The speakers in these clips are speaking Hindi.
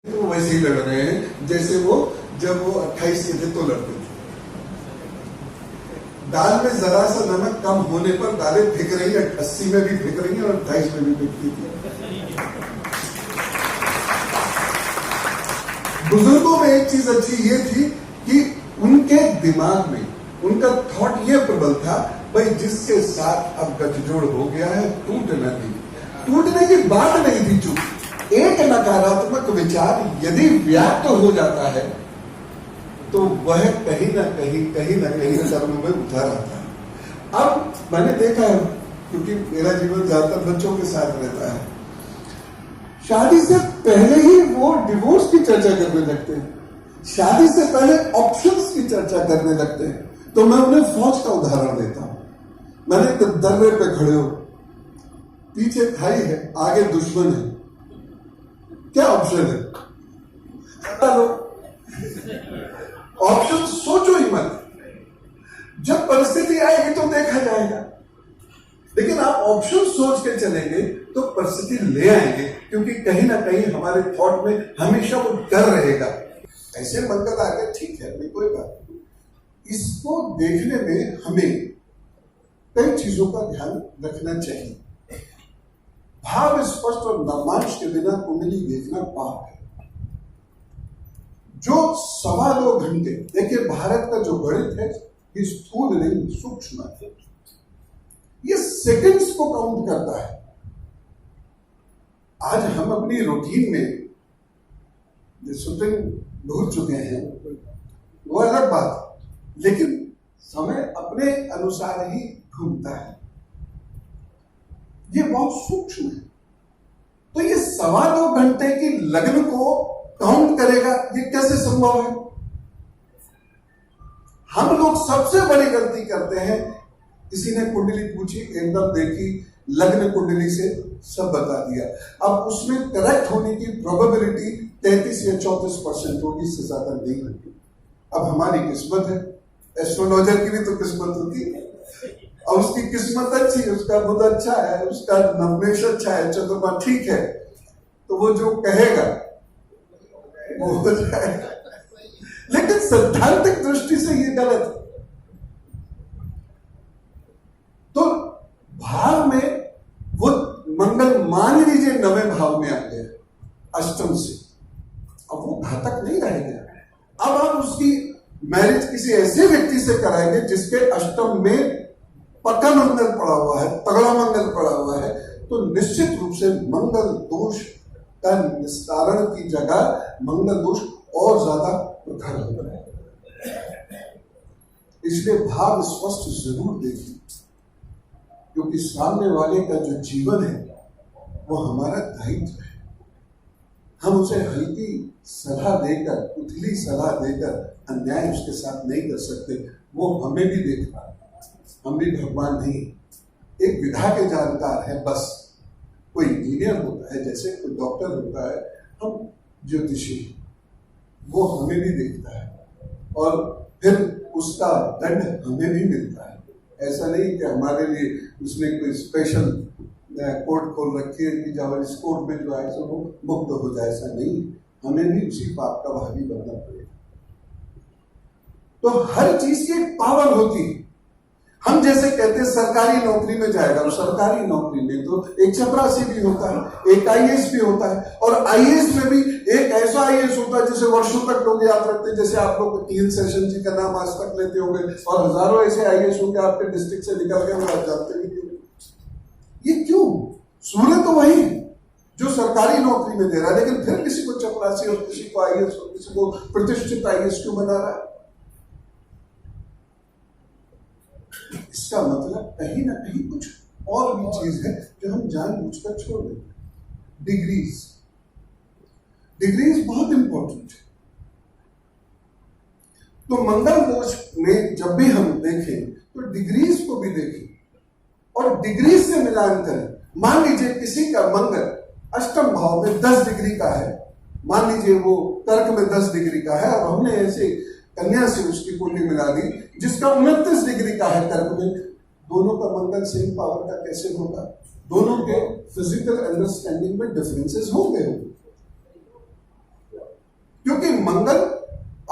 तो वैसे ही लड़ रहे हैं जैसे वो जब वो 28 के थे तो लड़ते थे। दाल में जरा सा नमक कम होने पर दालें फेंक रही है, 80 में भी फेंक रही है और 28 में भी फेंकती थी। बुजुर्गों में एक चीज अच्छी ये थी कि उनके दिमाग में उनका थॉट ये प्रबल था, भाई जिसके साथ अब गठजोड़ हो गया है टूटना नहीं, टूटने की बात नहीं थी। चूक एक नकारात्मक विचार यदि व्याप्त हो जाता है तो वह कहीं ना कहीं कर्म में उतार आता है। अब मैंने देखा है, क्योंकि मेरा जीवन ज्यादातर बच्चों के साथ रहता है, शादी से पहले ही वो डिवोर्स की चर्चा करने लगते हैं, शादी से पहले ऑप्शंस की चर्चा करने लगते हैं। तो मैं उन्हें फौज का उदाहरण देता हूं। मैंने दर्रे पे खड़े हो, पीछे खाई है, आगे दुश्मन है, क्या ऑप्शन है? ऑप्शन सोचो ही मत, जब परिस्थिति आएगी तो देखा जाएगा। लेकिन आप ऑप्शन सोच के चलेंगे तो परिस्थिति ले आएंगे, क्योंकि कहीं ना कहीं हमारे थॉट में हमेशा वो डर रहेगा। ऐसे मंगल आ गया, ठीक है, नहीं कोई बात। इसको देखने में हमें कई चीजों का ध्यान रखना चाहिए। भाव स्पष्ट और नर्मांश के बिना कुंडली देखना पाप है। जो 2.25 घंटे, देखिए भारत का जो गणित है ये स्थूल नहीं सूक्ष्म है, ये सेकंड्स को काउंट करता है। आज हम अपनी रूटीन में जो शूटिंग भूल चुके हैं वो अलग बात, लेकिन समय अपने अनुसार ही घूमता है, ये बहुत सूक्ष्म है। तो ये 2.25 घंटे की लग्न को काउंट करेगा, ये कैसे संभव है? हम लोग सबसे बड़ी गलती करते हैं। किसी ने कुंडली पूछी, एकदम देखी, लग्न कुंडली से सब बता दिया। अब उसमें करेक्ट होने की प्रोबेबिलिटी 33 या 34% होगी, इससे ज्यादा नहीं होगी। अब हमारी किस्मत है, एस्ट्रोलॉजर की भी तो किस्मत होती है, और उसकी किस्मत अच्छी है, उसका बुध अच्छा है, उसका नवमेश अच्छा है, चंद्रमा ठीक है, तो वो जो कहेगा वो हो जाएगा। लेकिन सैद्धांतिक दृष्टि से ये गलत है। तो भाव में वो मंगल मान लीजिए 9वें भाव में आ गया अष्टम से, अब वो घातक नहीं रहेगा। अब आप उसकी मैरिज किसी ऐसे व्यक्ति से कराएंगे जिसके अष्टम में पक्का मंगल पड़ा हुआ है, तगड़ा मंगल पड़ा हुआ है, तो निश्चित रूप से मंगल दोष का निस्तारण की जगह मंगल दोष और ज्यादा प्रखर हो रहा है। इसलिए भाव स्पष्ट जरूर देखिए, क्योंकि सामने वाले का जो जीवन है वो हमारा दायित्व है। हम उसे हल्की सलाह देकर, उथली सलाह देकर अन्याय उसके साथ नहीं कर सकते। वो हमें भी देख रहा है, हम भी भगवान नहीं, एक विधा के जानकार है बस। कोई इंजीनियर होता है, जैसे कोई डॉक्टर होता है, हम ज्योतिषी, वो हमें भी देखता है और फिर उसका दंड हमें भी मिलता है। ऐसा नहीं कि हमारे लिए उसने कोई स्पेशल कोर्ट खोल रखी है कि जब इस कोर्ट में जो है सो वो मुक्त हो जाए, ऐसा नहीं, हमें भी उसी पाप का भागी बनना पड़ेगा। तो हर चीज की एक पावर होती है। हम जैसे कहते हैं सरकारी नौकरी में जाएगा, तो सरकारी नौकरी में तो एक चपरासी भी होता है, एक आईएएस भी होता है, और आईएएस में भी एक ऐसा आईएएस होता है जिसे वर्षों तक लोग याद रखते हैं। जैसे आप लोग टीएन सेशन जी का नाम आज तक लेते होंगे, और हजारों ऐसे आईएएस होंगे आपके डिस्ट्रिक्ट से निकल के आप जानते नहीं क्यों। ये क्यों? सूर्य तो वही जो सरकारी नौकरी में दे रहा है, लेकिन फिर किसी को चपरासी और किसी को आईएएस और किसी को प्रतिष्ठित आईएएस क्यों बना रहा है? इसका मतलब कहीं ना कहीं कुछ और भी चीज है जो हम जानबूझकर छोड़ देते हैं। डिग्रीज बहुत इंपॉर्टेंट है। तो मंगल दोष में जब भी हम देखें तो डिग्रीज को भी देखें और डिग्रीज से मिलान करें। मान लीजिए किसी का मंगल अष्टम भाव में 10 डिग्री का है, मान लीजिए वो कर्क में 10 डिग्री का है, और हमने ऐसे कन्या से उसकी कुंडली मिला दी जिसका 29 डिग्री का है कर्क में। दोनों का मंगल सेम पावर का कैसे होगा? दोनों के फिजिकल अंडरस्टैंडिंग में डिफरेंसेस होंगे। क्योंकि मंगल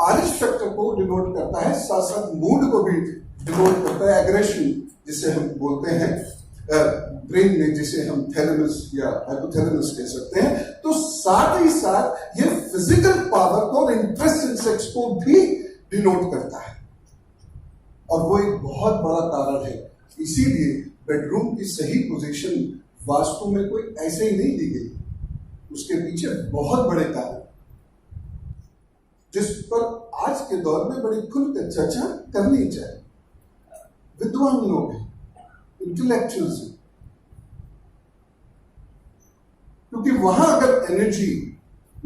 आरिश फैक्टर को डिनोट करता है, साथ साथ मूड को भी डिनोट करता है, एग्रेशन जिसे हम बोलते हैं ब्रेन में, जिसे हम थैलेमस या हाइपोथैलेमस कह सकते हैं। तो साथ ही साथ ये फिजिकल पावर को और इंटरेस्ट इन सेक्स को भी डिनोट करता है, और वो एक बहुत बड़ा कारण है। इसीलिए बेडरूम की सही पोजीशन वास्तु में कोई ऐसे ही नहीं दी गई, उसके पीछे बहुत बड़े कारण, जिस पर आज के दौर में बड़ी खुलकर चर्चा करनी चाहिए। विद्वान लोग हैं, इंटेलेक्चुअल्स हैं, क्योंकि वहां अगर एनर्जी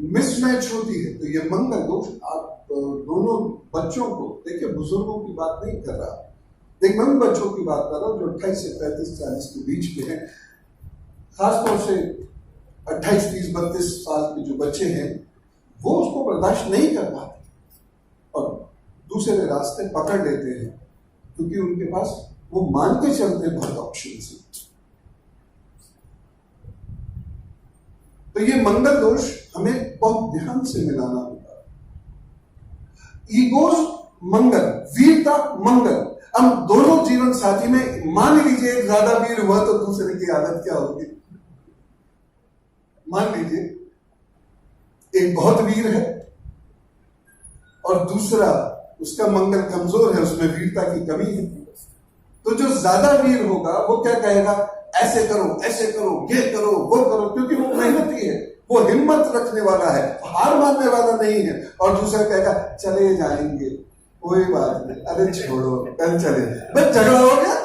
मिसमैच होती है तो ये मंगल दोष। आप दोनों बच्चों को देखिए, बुजुर्गों की बात नहीं कर रहा, देख मैं बच्चों की बात कर रहा हूं जो 28 से 35-40 के बीच के हैं, खासतौर से 28, 30, 32 साल के जो बच्चे हैं वो उसको बर्दाश्त नहीं कर पाते और दूसरे रास्ते पकड़ लेते हैं, क्योंकि उनके पास वो मान के चलते हैं बहुत ऑप्शन है। तो ये मंगल दोष हमें बहुत ध्यान से मिलाना होगा। ईगोज मंगल, वीरता मंगल। अब दोनों जीवन साथी में मान लीजिए ज्यादा वीर हुआ तो दूसरे की हालत क्या होगी। मान लीजिए एक बहुत वीर है और दूसरा उसका मंगल कमजोर है, उसमें वीरता की कमी है, तो जो ज्यादा वीर होगा वो क्या कहेगा, ऐसे करो, ऐसे करो, ये करो, वो करो, क्योंकि वो मेहनती है, वो हिम्मत रखने वाला है, हार मानने वाला नहीं है। और दूसरा कहेगा चले जाएंगे, कोई बात नहीं, अरे छोड़ो, कल चले। बस झगड़ा हो गया।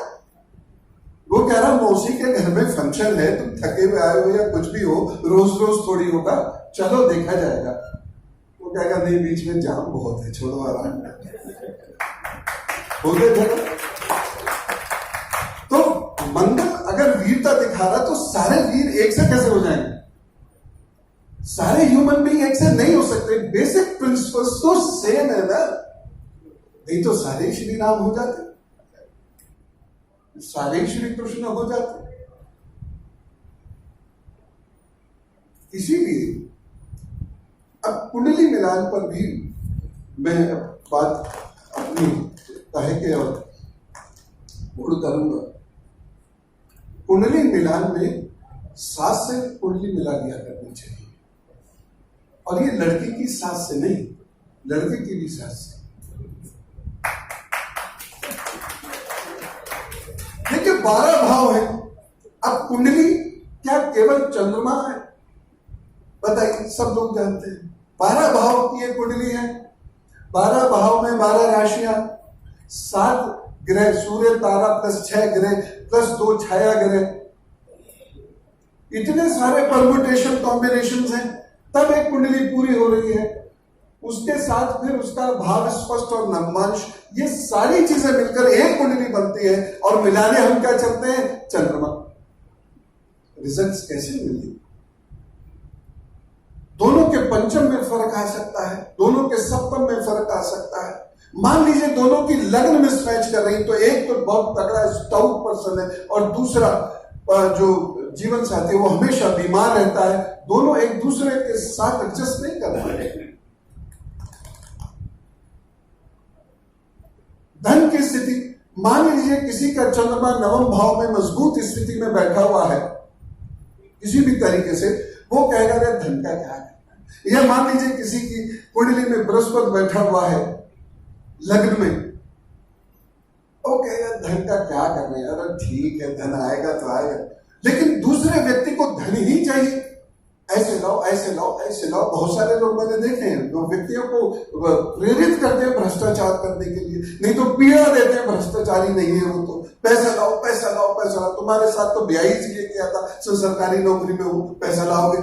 वो कह रहा मौसी के घर में फंक्शन है, तुम थके हुए आए हो या कुछ भी हो, रोज रोज थोड़ी होगा, चलो देखा जाएगा। वो कहेगा नहीं, बीच में जाम बहुत है, छोड़ो आराम हो गए झगड़ा। तो मंगल अगर वीरता दिखा रहा तो सारे वीर एक से कैसे हो जाएंगे? सारे ह्यूमन बीइंग एक से नहीं हो सकते। बेसिक प्रिंसिपल्स तो सेम है ना, नहीं तो सारे श्री राम हो जाते, सारे श्री कृष्ण हो जाते। इसीलिए अब कुंडली मिलान पर भी मैं बात अपनी कहे के और पूर्ण करूंगा। कुंडली मिलान में सास से कुंडली मिला दिया करनी चाहिए, और ये लड़की की सास से नहीं, लड़के की भी सास से। देखिए 12 भाव है। अब कुंडली क्या केवल चंद्रमा है? बताइए, सब लोग जानते हैं 12 भाव की ये कुंडली है। 12 भाव में 12 राशियां, 7 ग्रह, सूर्य तारा प्लस 6 ग्रह प्लस 2 छाया ग्रह, इतने सारे परम्यूटेशन कॉम्बिनेशंस हैं, तब एक कुंडली पूरी हो रही है। उसके साथ फिर उसका भाव स्पष्ट और नवमांश, ये सारी चीजें मिलकर एक कुंडली बनती है, और मिलाने हम क्या चलते हैं, चंद्रमा। रिजल्ट्स कैसे मिलते? दोनों के पंचम में फर्क आ सकता है, दोनों के सप्तम में फर्क आ सकता है। मान लीजिए दोनों की लग्न मिसमैच कर रही, तो एक तो बहुत तगड़ा स्टाउट पर्सन है और दूसरा जो जीवन साथी वो हमेशा बीमार रहता है, दोनों एक दूसरे के साथ एडजस्ट नहीं कर पाए। धन की स्थिति, मान लीजिए किसी का चंद्रमा नवम भाव में मजबूत स्थिति में बैठा हुआ है किसी भी तरीके से, वो कहेगा अरे धन का क्या है। या मान लीजिए किसी की कुंडली में बृहस्पति बैठा हुआ है लग्न में, वो कहेगा धन का क्या करना है, अरे ठीक है धन आएगा तो आएगा। लेकिन दूसरे व्यक्ति को धन ही चाहिए, ऐसे लाओ, ऐसे लाओ, ऐसे लाओ। बहुत सारे लोग मैंने देखे हैं जो व्यक्तियों को प्रेरित करते हैं भ्रष्टाचार करने के लिए, नहीं तो पीड़ा देते हैं, भ्रष्टाचारी नहीं है वो, तो पैसा लाओ, पैसा लाओ, पैसा लाओ। तुम्हारे साथ तो ब्याह इसलिए किया था, सो सरकारी नौकरी में हूं, पैसा लाओगे,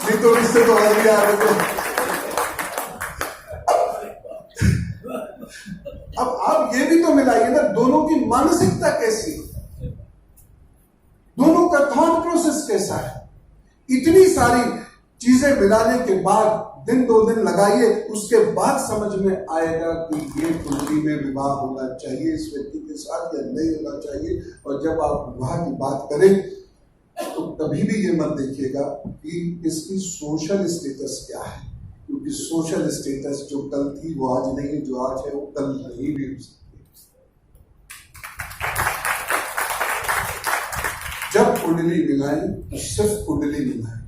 नहीं तो इससे तो और भी आ रहे। अब आप ये भी तो मिलाइए ना, दोनों की मानसिकता कैसी है, दोनों का थॉट प्रोसेस कैसा है। इतनी सारी चीजें मिलाने के बाद दिन 2 दिन लगाइए, उसके बाद समझ में आएगा कि ये कुंडली में विवाह होना चाहिए इस व्यक्ति के साथ या नहीं होना चाहिए। और जब आप विवाह की बात करें तो कभी भी ये मत देखिएगा कि इसकी सोशल स्टेटस क्या है, क्योंकि सोशल स्टेटस जो कल थी वो आज नहीं, जो आज है वो कल नहीं भी हो सकती। जब कुंडली मिलाएं तो सिर्फ कुंडली मिलाएं,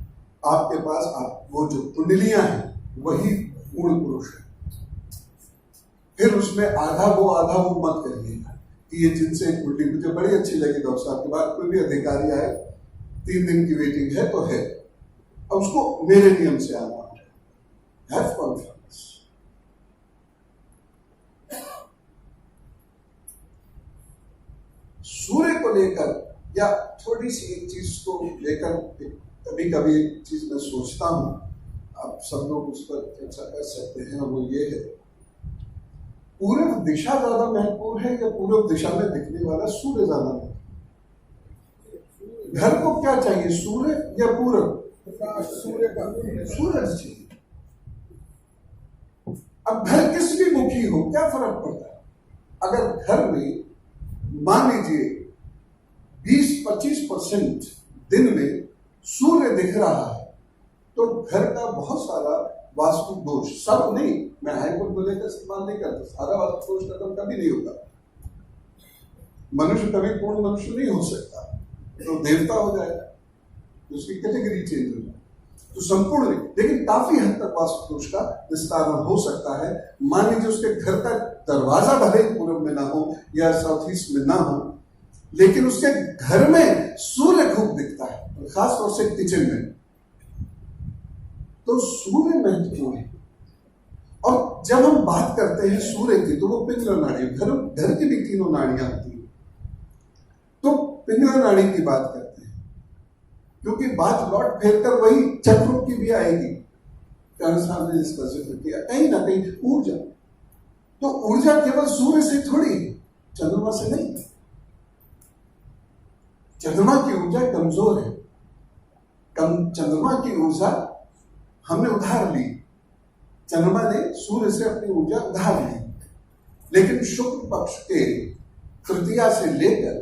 आपके पास आप वो जो कुंडलियां हैं वही पूर्ण पुरुष है। फिर उसमें आधा वो मत करिएगा कि ये जिनसे कुंडली, मुझे बड़ी अच्छी लगी डॉक्टर साहब की बात, कोई भी अधिकारी आए 3 दिन की वेटिंग है तो है, अब उसको मेरे नियम से आना है, हैव कॉन्फिडेंस। सूर्य को लेकर या थोड़ी सी एक चीज को लेकर कभी कभी एक चीज मैं सोचता हूं, आप सब लोग उस पर चर्चा कर सकते हैं, वो ये है, पूर्व दिशा ज्यादा महत्वपूर्ण है या पूर्व दिशा में दिखने वाला सूर्य ज्यादा महत्वपूर्ण? घर को क्या चाहिए, सूर्य या पूरब? सूरज चाहिए। अब घर किस भी मुखी हो क्या फर्क पड़ता है? अगर घर में मान लीजिए 20-25% दिन में सूर्य दिख रहा है तो घर का बहुत सारा वास्तु दोष, सब नहीं, मैं हाइकोर्ट को लेकर इस्तेमाल नहीं करता, सारा वास्तु दोष खत्म कभी नहीं होगा। मनुष्य कभी पूर्ण मनुष्य नहीं हो सकता, तो देवता हो जाएगा, उसकी कैटेगरी चेंज हो जाए, तो संपूर्ण नहीं, लेकिन काफी हद तक वास्तु दोष का विस्तारण हो सकता है। मान लीजिए उसके घर का दरवाजा भले ही पूर्व में ना हो या साउथ ईस्ट में ना हो, लेकिन उसके घर में सूर्य खूब दिखता है, खास तौर से किचन में, तो सूर्य महत्वपूर्ण है। और जब हम बात करते हैं सूर्य की तो वो पिंगला नाड़ी, घर की भी 3 नाड़ियां होती हैं, तो पिंगला नाड़ी की बात करते हैं, क्योंकि बात लौट फेर कर वही चक्र की भी आएगी। साहब ने इसका जिक्र किया, कहीं ना कहीं ऊर्जा, तो ऊर्जा केवल सूर्य से थोड़ी, चंद्रमा से नहीं। चंद्रमा की ऊर्जा कमजोर है, चंद्रमा की ऊर्जा हमने उधार ली, चंद्रमा ने सूर्य से अपनी ऊर्जा उधार ली, लेकिन शुक्ल पक्ष के तृतीया से लेकर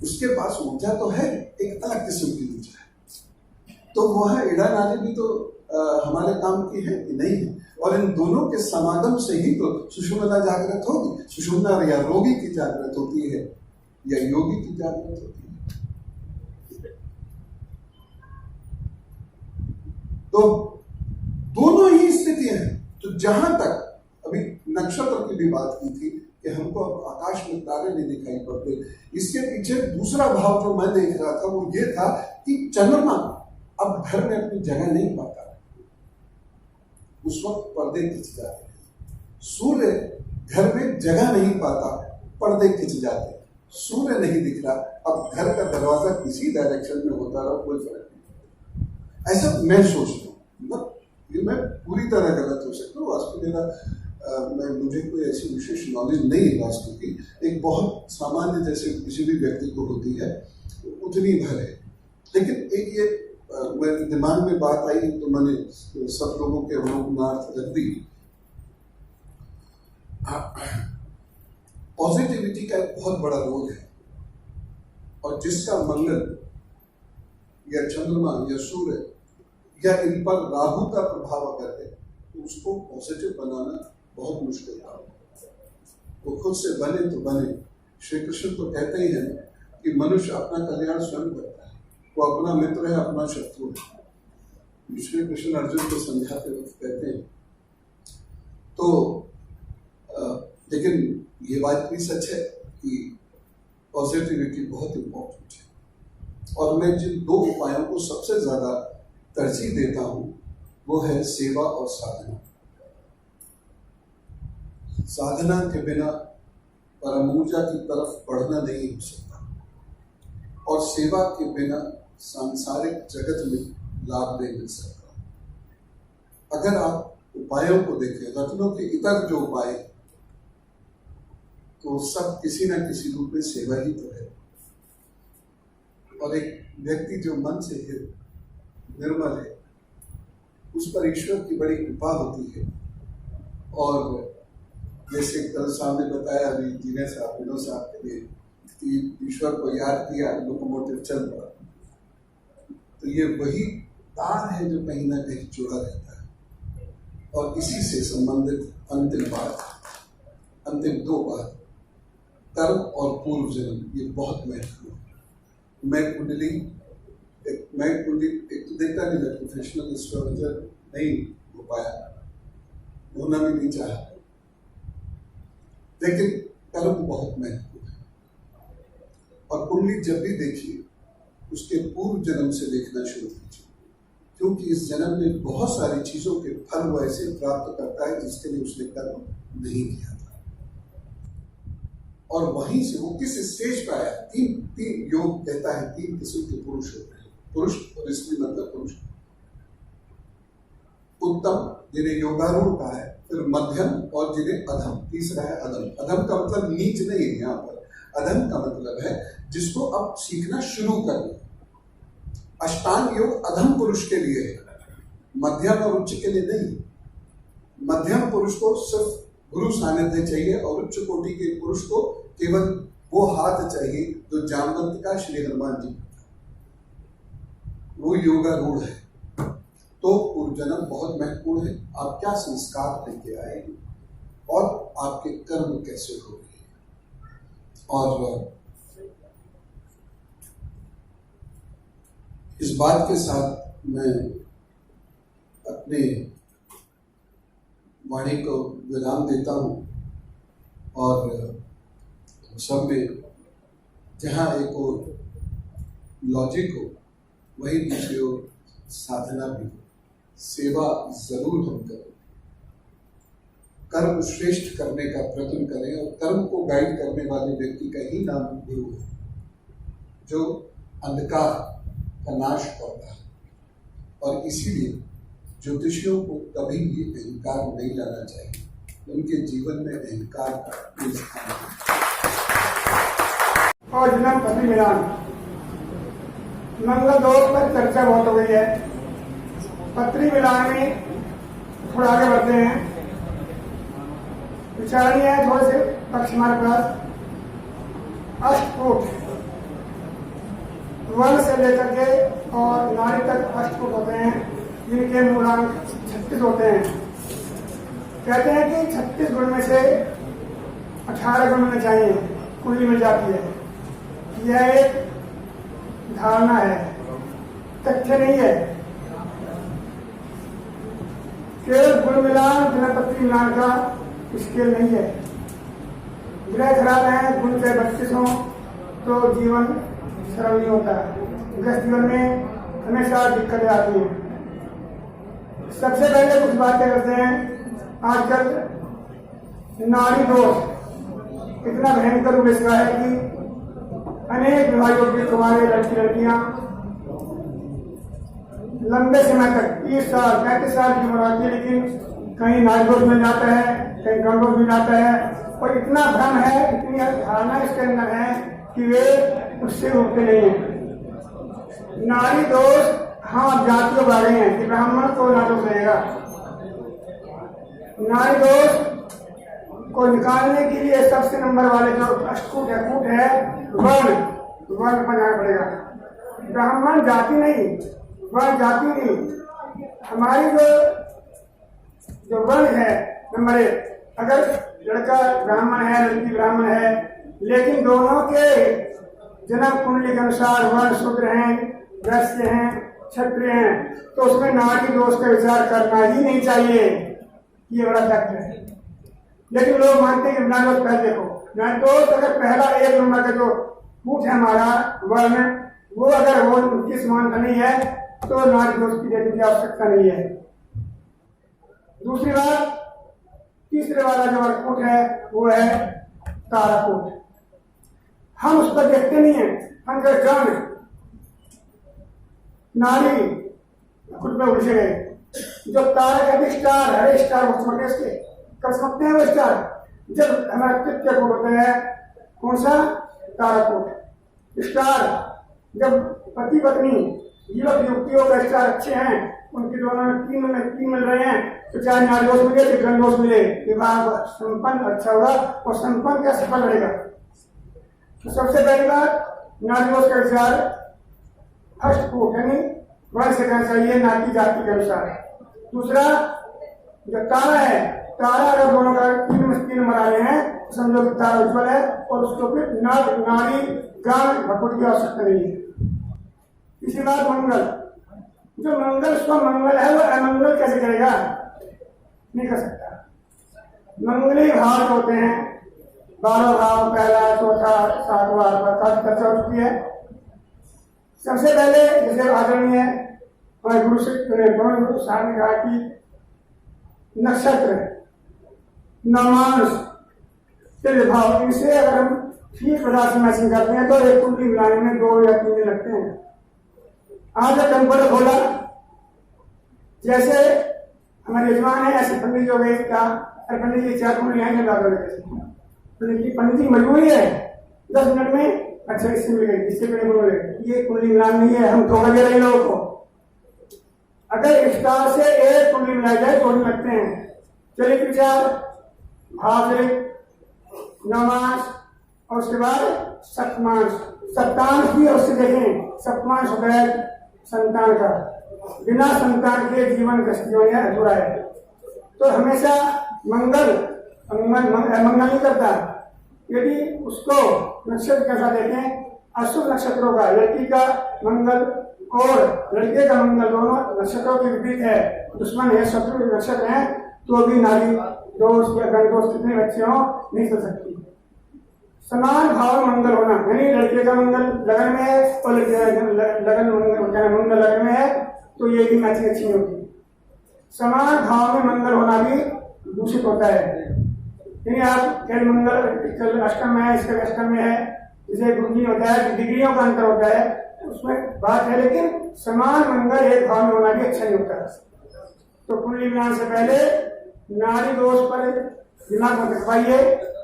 उसके पास ऊर्जा तो है, एक अलग किस्म की ऊर्जा है। तो वह इड़ा नाली भी तो हमारे काम की है कि नहीं है, और इन दोनों के समागम से ही तो सुषुम्ना जागृत होगी। सुषुम्ना या रोगी की जागृत होती है या योगी की जागृत होती है। तो दोनों ही स्थितियां हैं। तो जहां तक अभी नक्षत्र की भी बात की थी कि हमको अब आकाश में तारे नहीं दिखाई पड़ते, इसके पीछे दूसरा भाव जो मैं देख रहा था वो ये था कि चंद्रमा अब घर में अपनी जगह नहीं पाता, उस वक्त पर्दे खिंच जाते हैं। सूर्य घर में जगह नहीं पाता, पर्दे खिंच जाते हैं, सूर्य नहीं दिख रहा, अब घर का दरवाजा किसी डायरेक्शन में होता रहा, कोई फर्क नहीं। ऐसा मैं सोचता हूँ, ये मैं पूरी तरह गलत हो सकता हूँ, वास्तु मेरा मुझे कोई ऐसी विशेष नॉलेज नहीं है वास्तु की, एक बहुत सामान्य जैसे किसी भी व्यक्ति को होती है उतनी भर है। लेकिन एक ये मेरे दिमाग में बात आई तो मैंने सब लोगों के अनुरूप रख दी। पॉजिटिविटी का एक बहुत बड़ा रोल है, और जिसका मंगल या चंद्रमा या सूर्य या इन पर राहु का प्रभाव अगर है तो उसको पॉजिटिव बनाना बहुत मुश्किल काम है। वो खुद से बने तो बने। श्री कृष्ण तो कहते ही हैं कि मनुष्य अपना कल्याण स्वयं करता है, वो अपना मित्र है, अपना शत्रु है। श्री कृष्ण अर्जुन को समझाते वक्त कहते हैं। तो लेकिन ये बात भी सच है कि पॉजिटिविटी बहुत इंपॉर्टेंट है, और मैं जिन 2 उपायों को सबसे ज्यादा तरजीह देता हूं वो है सेवा और साधना। साधना के बिना परम ऊर्जा की तरफ बढ़ना नहीं हो सकता, और सेवा के बिना सांसारिक जगत में लाभ नहीं मिल सकता। अगर आप उपायों को देखें, रत्नों के इतर जो उपाय, तो सब किसी न किसी रूप में सेवा ही तो है। और एक व्यक्ति जो मन से है, निर्मल है, उस पर ईश्वर की बड़ी कृपा होती है। और जैसे कल साहब ने बताया अभी विनोद साहब के लिए कि ईश्वर को याद किया, लोकोमोटिव चल पड़ा। तो ये वही तार है जो कहीं ना कहीं जुड़ा रहता है। और इसी से संबंधित अंतिम दो बात, कर्म और पूर्व जन्म, ये बहुत महत्वपूर्ण है। मैं कुंडली एक तो देखता नहीं, मैं प्रोफेशनल एस्ट्रोलॉजर नहीं हो पाया, होना भी नहीं चाहा, लेकिन कर्म बहुत महत्वपूर्ण है। और कुंडली जब भी देखिए उसके पूर्व जन्म से देखना शुरू कीजिए, क्योंकि इस जन्म में बहुत सारी चीजों के फल वो ऐसे प्राप्त करता है जिसके लिए उसने कर्म नहीं किया था। और वहीं से वो किस स्टेज पर आया। तीन योग कहता है, 3 किस्म के पुरुष होते हैं, पुरुष और स्त्री मतलब पुरुष। उत्तम जिन्हें योगारूढ़ का है, फिर मध्यम और जिन्हें अधम, तीसरा है अधम। अधम का मतलब नीच नहीं है यहाँ पर, अधम का मतलब है जिसको अब सीखना शुरू करना। अष्टांग योग अधम पुरुष के लिए है, मध्यम और उच्च के लिए नहीं। मध्यम पुरुष को सिर्फ गुरु सानिध्य चाहिए और उच्च कोटि के पुरुष को केवल वो हाथ चाहिए जो जामवंत का श्री हनुमान जी, वो योगारूढ़ है। तो पूर्व जन्म बहुत महत्वपूर्ण है। आप क्या संस्कार लेके आए और आपके कर्म कैसे हो रहे हैं। और इस बात के साथ मैं अपने वाणी को विराम देता हूँ। और सब में जहाँ एक और लॉजिक हो, वही दूसरी ओर साधना भी हो। सेवा जरूर हम करें, कर्म श्रेष्ठ करने का प्रयत्न करें। और कर्म को गाइड करने वाले व्यक्ति का ही नाम गुरु है, जो अंधकार का नाश करता है। और इसीलिए ज्योतिषियों को कभी भी अहंकार नहीं लाना चाहिए, उनके जीवन में अहंकार का कोई स्थान नहीं। और जन्म पत्नी मिलान, मंगल दोष पर चर्चा बहुत हो गई है। पत्री मिलान में थोड़ा आगे बढ़ते हैं। विचारणीय है थोड़े से पक्ष हमारे पास। अष्टकूट, वन से लेकर के और नारी तक अष्टकूट होते हैं, जिनके मूलांक 36 होते हैं। कहते हैं कि 36 गुण में से 18 गुण मिलने चाहिए, कुंडली मिल जाती है। यह एक धारणा है, तथ्य नहीं है। केवल गुण मिलान, जन्मपत्री मिलान का स्केल नहीं है। ग्रह खराब है, गुण चाहे 32 हों तो जीवन सरल नहीं होता है। गृहस्थ जीवन में हमेशा दिक्कतें आती हैं। सबसे पहले कुछ बातें करते हैं। आजकल नारी दोष इतना भयंकर रूप इसका है कि अनेक विवाहों के कुमारे लड़कियां लंबे समय तक 30 साल 35 साल की उम्र आती है, लेकिन कहीं नारी दोष मिल जाता है, कहीं गण दोष मिल जाता है। और इतना भ्रम है, इतनी धारणा इसके अंदर है कि वे उससे उठते नहीं है। नारी दोष हाँ जातियों बारे हैं कि ब्राह्मण को ना दोष रहेगा। नारी दोष को निकालने के लिए सबसे नंबर वाले जो अष्टकूट है, कूट है, वर्ण बनाना पड़ेगा। ब्राह्मण जाति नहीं, वर्ण जाति नहीं। हमारी जो वर्ण है नंबर 1, अगर लड़का ब्राह्मण है, लड़की ब्राह्मण है, लेकिन दोनों के जन्म कुंडली के अनुसार वर्ण शूद्र हैं, वैश्य हैं, क्षत्रिय हैं, तो उसमें नारी दोष का विचार करना ही नहीं चाहिए। ये बड़ा तथ्य है। लेकिन लोग मानते हैं कि नारी दोष पहले देखो, नारी दोष अगर पहला 1 नंबर का जो कूट है हमारा वर्ण, वो अगर वो 29 मान का नहीं है तो नारी दोष की देखने की आवश्यकता नहीं है। दूसरी बात, तीसरे वाला जो कूट है वो है ताराकूट। हम उस पर देखते नहीं है, हम गण नारी खुद में उलझे गए। जो तारा का स्टार है, स्टार वो छोटे से कर सकते हैं। वो स्टार जब हमारा तृतीय कोट होता है, कौन सा? ताराकूट। स्टार जब पति पत्नी युवक युवतियों का स्टार अच्छे हैं, उनके दोनों में 3 मिल रहे हैं, तो चाहे नारी दोष मिले चाहे गण दोष मिले, विवाह संपन्न अच्छा होगा और संपन्न क्या सफल रहेगा। तो सबसे पहली बात नारी दोष का विचार फर्स्ट फूट यानी वर्ण से कहना चाहिए ना कि जाति के अनुसार। दूसरा जो तारा है, तारा अगर दोनों का तीन नंबर आए हैं तो समझो कि तारा उज्ज्वल है और उसको फिर नारी गान भकुट की आवश्यकता नहीं है। तीसरी बात मंगल, जो मंगल स्व मंगल है वो अमंगल कैसे करेगा, नहीं कर सकता। मंगली भाव होते हैं 12 भाव, पहला चौथा सातवां काफी चर्चा हो चुकी है। सबसे पहले जैसे आदरणीय हमारे गुरु साहब ने कहा कि नक्षत्र नमांश तेरे भाव, इनसे अगर हम ठीक प्रकार से मैचिंग करते हैं तो एक कुंडली मिलाने में 2 या 3 दिन लगते हैं। आज जब कंप्यूटर खोला, जैसे हमारे यजमान है ऐसे पंडित जी हो गए, क्या पंडित जी 4 कुंडली यहाँ लगा दो, पंडित जी मजबूरी है 10 मिनट में अच्छा इससे मिल गई, इससे पहले बोले ये कुंडली मिलान नहीं है, हम धोखा दे रहे लोगों को। अगर इस तरह से एक कुंडली मिलाई जाए तो लगते हैं चलित विचार, भावरिक, नमांश और उसके बाद सप्तमांश। सप्तांश भी उससे देखें, सप्तमांश होता है संतान का, बिना संतान के जीवन अधूरा है। तो हमेशा मंगल नहीं करता। यदि उसको नक्षत्र कैसा देखें, अशुभ नक्षत्रों का, लड़की का मंगल और लड़के का मंगल दोनों नक्षत्रों के विपरीत है, दुश्मन है, शत्रु नक्षत्र है, तो भी नारी दोष या गण दोष कितने बच्चे हो नहीं कर सकती। समान भाव मंगल होना, यानी लड़के का मंगल लगन में है और लगन मंगल लगन में है, तो ये भी मैचिंग अच्छी होगी। समान भाव में मंगल होना भी दूषित होता है। यानी आप कल मंगल अष्टम में है, इसका अष्टम में है, जैसे गुरुजी होता है, डिग्रियों का अंतर होता है, उसमें बात है, लेकिन समान मंगल एक भाव में होना भी अच्छा नहीं होता। तो कुंडली मिलान से पहले नारी दोष पर दिमाग में रखवाइए।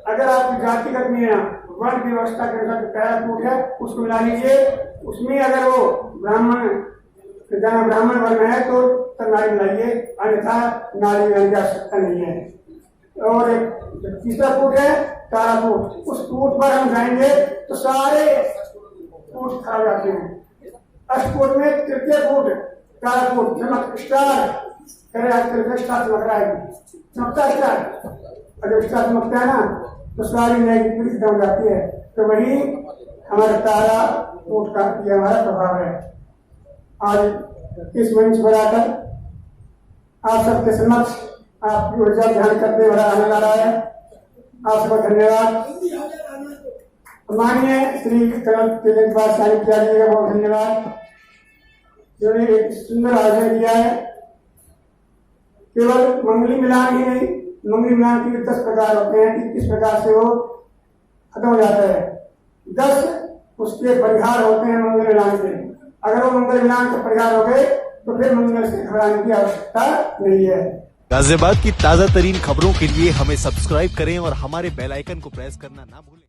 अगर आपकी जातिगत में वर्ण व्यवस्था के अनुसार पहला फूट है उसको मिला लीजिए, उसमें अगर वो ब्राह्मण वर्ण है तो तब नारी मिलाइए, अन्यथा नारी मिलाने की आवश्यकता नहीं है। और तीसरा फूट है तारा फूट, उस फूट पर हम जाएंगे तो सारे फूट खा जाते हैं। अष्टफूट में तृतीय फूट तारा फूट, चमक स्टार करे, आजकल स्टार चमक रहा है, चमकता स्टार, अगर स्टार चमकता है ना तो सारी नेगेटिविटी कम जाती है। तो वही हमारा तारा फूट का ये हमारा प्रभाव है। आज इस मंच पर आकर आप सबके समक्ष आपकी ऊर्जा ध्यान करते बड़ा आनंद आ रहा है, आप सबको धन्यवाद। माननीय श्री साहिब का बहुत धन्यवाद, जिन्होंने एक सुंदर आयोजन किया है। केवल मंगली मिलान ही नहीं, मंगली मिलान के 10 प्रकार होते हैं कि किस प्रकार से वो खत्म हो जाता है। 10 उसके परिहार होते हैं मंगल मिलान के। अगर वो मंगल मिलान के परिहार हो गए तो फिर मंगल से घबराने की आवश्यकता नहीं है। गाजियाबाद की ताजा तरीन खबरों के लिए हमें सब्सक्राइब करें और हमारे बेल आइकन को प्रेस करना ना भूलें।